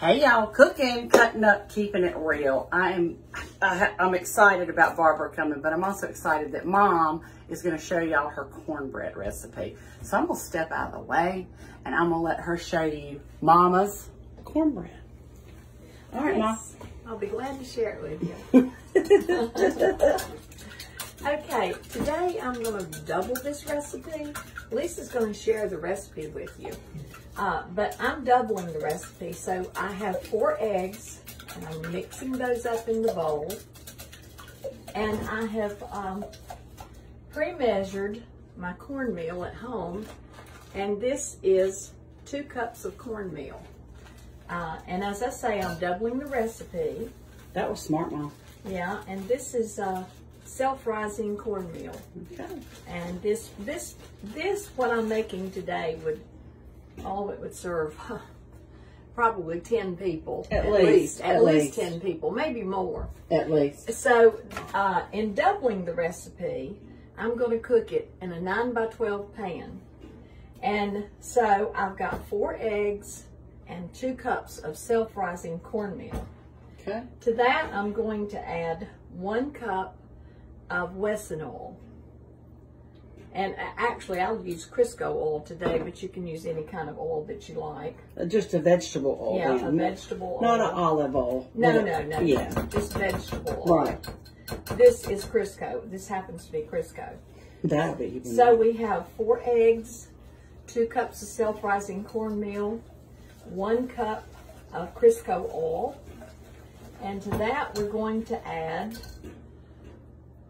Hey y'all, cooking, cutting up, keeping it real. I'm excited about Barbara coming, but I'm also excited that Mom is going to show y'all her cornbread recipe. So I'm going to step out of the way and I'm going to let her show you Mama's cornbread. All right, Mom. I'll be glad to share it with you. Okay, today I'm going to double this recipe. Lisa's going to share the recipe with you. But I'm doubling the recipe, so I have 4 eggs, and I'm mixing those up in the bowl. And I have pre-measured my cornmeal at home, and this is 2 cups of cornmeal. And as I say, I'm doubling the recipe. That was smart, Mom. Yeah, and this is self-rising cornmeal. Okay. And this what I'm making today would serve probably 10 people. At least 10 people, maybe more. At least. So in doubling the recipe, I'm going to cook it in a 9 by 12 pan. And so I've got 4 eggs and 2 cups of self-rising cornmeal. Okay. To that, I'm going to add 1 cup of Wesson oil. And actually, I'll use Crisco oil today, but you can use any kind of oil that you like. Just a vegetable oil. Yeah, then. a vegetable oil. Not an olive oil. No. Yeah. Just vegetable oil. Right. This is Crisco. This happens to be Crisco. That'll be even So we have 4 eggs, 2 cups of self-rising cornmeal, 1 cup of Crisco oil, and to that we're going to add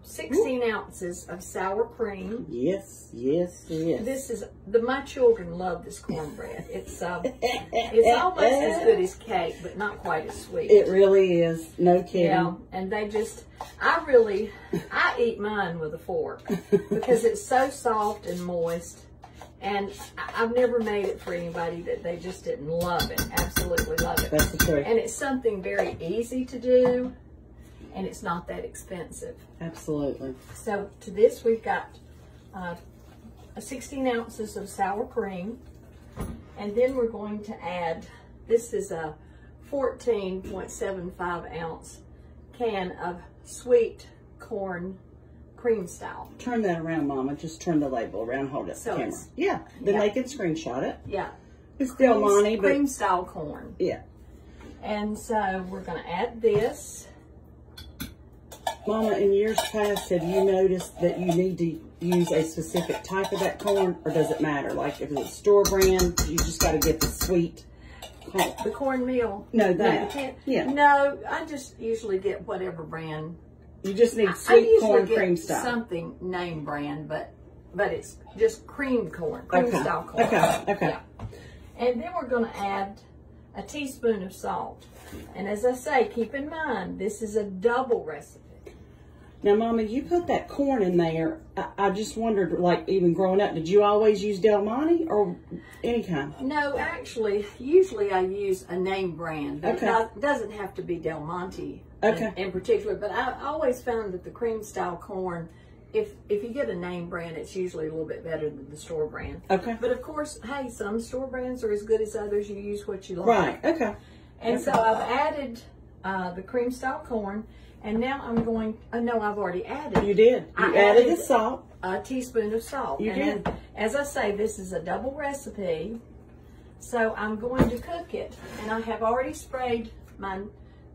16 ounces of sour cream. Yes. This is my children love this cornbread. It's almost as good as cake, but not quite as sweet. It really is. No kidding. Yeah, and they just, I eat mine with a fork because it's so soft and moist. And I've never made it for anybody that they just didn't love it. Absolutely love it. That's the truth. And it's something very easy to do, and it's not that expensive. Absolutely. So to this we've got 16 ounces of sour cream, and then we're going to add, this is a 14.75 ounce can of sweet corn cream style. Turn that around, Mama. Just turn the label around, hold it to the camera. Yeah, then they can screenshot it. Yeah. It's Del Monte, but cream style corn. Yeah. And so we're going to add this. Mama, in years past, have you noticed that you need to use a specific type of that corn, or does it matter? Like if it's store brand, you just got to get the sweet corn. The cornmeal. No, that. Yeah. No, I just usually get whatever brand. You just need sweet corn cream style. Something name brand, but it's just cream corn, cream style corn. Okay. Yeah. And then we're going to add a teaspoon of salt. And as I say, keep in mind, this is a double recipe. Now, Mama, you put that corn in there. I just wondered, like, even growing up, did you always use Del Monte or any kind? No, actually, usually I use a name brand, but it doesn't have to be Del Monte in particular. But I always found that the cream style corn, if you get a name brand, it's usually a little bit better than the store brand. Okay. But of course, hey, some store brands are as good as others. You use what you like. Right. Okay. And so I've added the cream style corn. And now I'm going, no, I've already added. You did. You added the salt. A teaspoon of salt. You did. As I say, this is a double recipe. So I'm going to cook it. And I have already sprayed my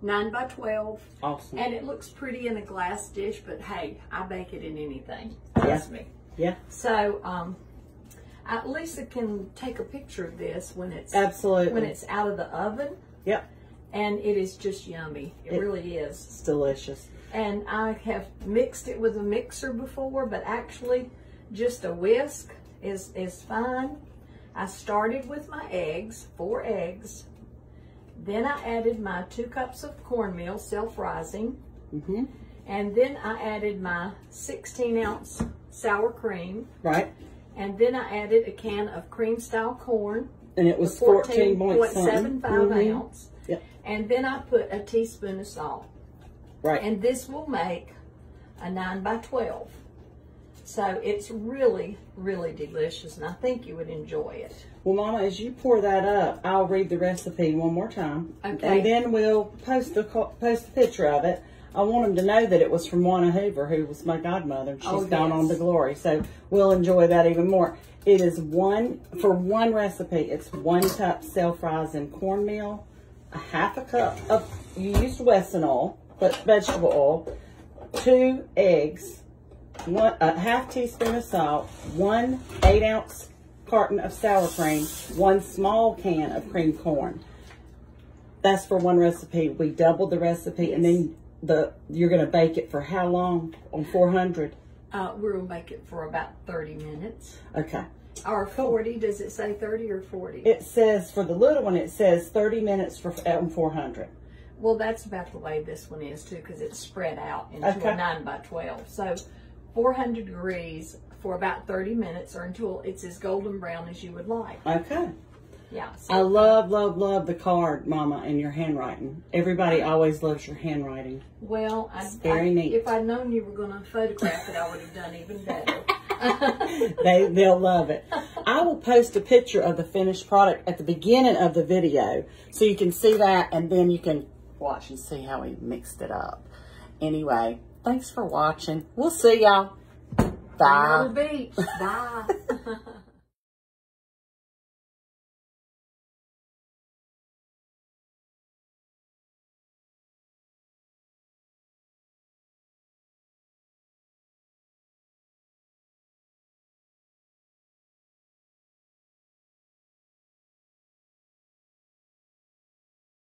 9 by 12. Awesome. And it looks pretty in a glass dish, but hey, I bake it in anything. Trust me. Yeah. So Lisa can take a picture of this when it's out of the oven. Yep. And it is just yummy. It really is. It's delicious. And I have mixed it with a mixer before, but actually just a whisk is fine. I started with my eggs, 4 eggs. Then I added my 2 cups of cornmeal, self-rising. And then I added my 16-ounce sour cream. Right. And then I added a can of cream-style corn. And it was 14.75 ounce. Yep. And then I put a teaspoon of salt. Right. And this will make a 9 by 12. So it's really, really delicious, and I think you would enjoy it. Well, Mama, as you pour that up, I'll read the recipe one more time. Okay. And then we'll post a picture of it. I want them to know that it was from Juana Hoover, who was my godmother. She's gone on to glory. So we'll enjoy that even more. It is for one recipe, it's 1 cup self-rising cornmeal, a half a cup of, you used Wesson oil, but vegetable oil, 2 eggs, a half teaspoon of salt, 1 8-ounce carton of sour cream, 1 small can of creamed corn. That's for one recipe. We doubled the recipe, and then you're going to bake it for how long on 400? We're going to bake it for about 30 minutes. Okay. Or 40. Does it say 30 or 40? It says, for the little one, it says 30 minutes on 400. Well, that's about the way this one is, too, because it's spread out into a 9 by 12. So 400 degrees for about 30 minutes, or until it's as golden brown as you would like. Okay. Yeah. So I love, love, love the card, Mama, and your handwriting. Everybody always loves your handwriting. Well, it's very neat. If I'd known you were going to photograph it, I would have done even better. They'll love it. I will post a picture of the finished product at the beginning of the video, so you can see that, and then you can watch and see how we mixed it up. Anyway, thanks for watching. We'll see y'all. Bye. Beach. Bye.